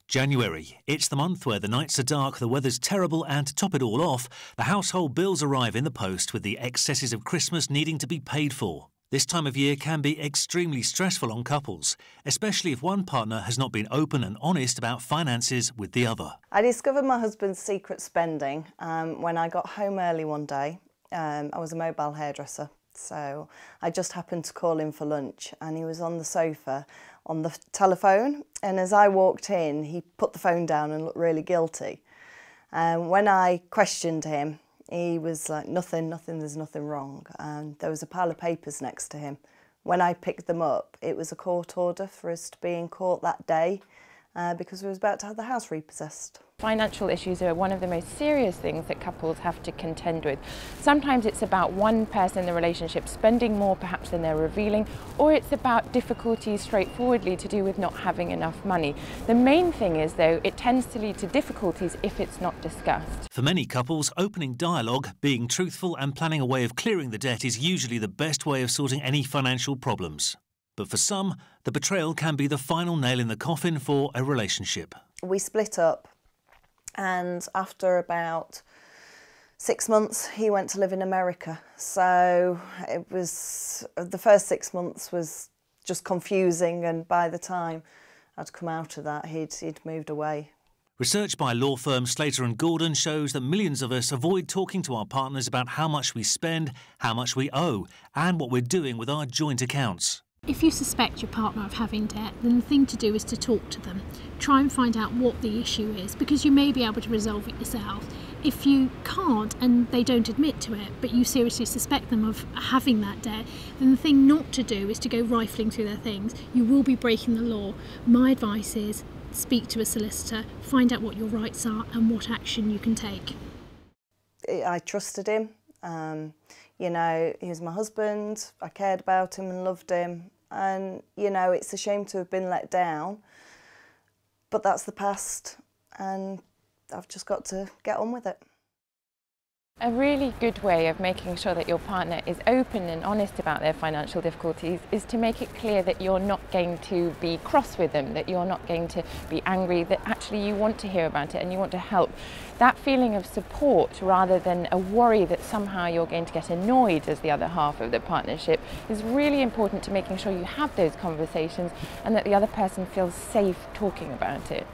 January. It's the month where the nights are dark, the weather's terrible, and to top it all off, the household bills arrive in the post with the excesses of Christmas needing to be paid for. This time of year can be extremely stressful on couples, especially if one partner has not been open and honest about finances with the other. I discovered my husband's secret spending when I got home early one day. I was a mobile hairdresser, so I just happened to call him for lunch, and he was on the sofa on the telephone, and as I walked in he put the phone down and looked really guilty. When I questioned him, he was like, nothing, there's nothing wrong. And there was a pile of papers next to him. When I picked them up, it was a court order for us to be in court that day because we was about to have the house repossessed. Financial issues are one of the most serious things that couples have to contend with. Sometimes it's about one person in the relationship spending more perhaps than they're revealing, or it's about difficulties straightforwardly to do with not having enough money. The main thing is, though, it tends to lead to difficulties if it's not discussed. For many couples, opening dialogue, being truthful and planning a way of clearing the debt is usually the best way of sorting any financial problems. But for some, the betrayal can be the final nail in the coffin for a relationship. We split up. And after about 6 months, he went to live in America. So it was, the first 6 months was just confusing, and by the time I'd come out of that, he'd moved away. Research by law firm Slater Gordon shows that millions of us avoid talking to our partners about how much we spend, how much we owe, and what we're doing with our joint accounts. If you suspect your partner of having debt, then the thing to do is to talk to them. Try and find out what the issue is, because you may be able to resolve it yourself. If you can't and they don't admit to it, but you seriously suspect them of having that debt, then the thing not to do is to go rifling through their things. You will be breaking the law. My advice is speak to a solicitor, find out what your rights are and what action you can take. I trusted him. You know, he was my husband. I cared about him and loved him. And, you know, it's a shame to have been let down, but that's the past, and I've just got to get on with it. A really good way of making sure that your partner is open and honest about their financial difficulties is to make it clear that you're not going to be cross with them, that you're not going to be angry, that actually you want to hear about it and you want to help. That feeling of support rather than a worry that somehow you're going to get annoyed as the other half of the partnership is really important to making sure you have those conversations and that the other person feels safe talking about it.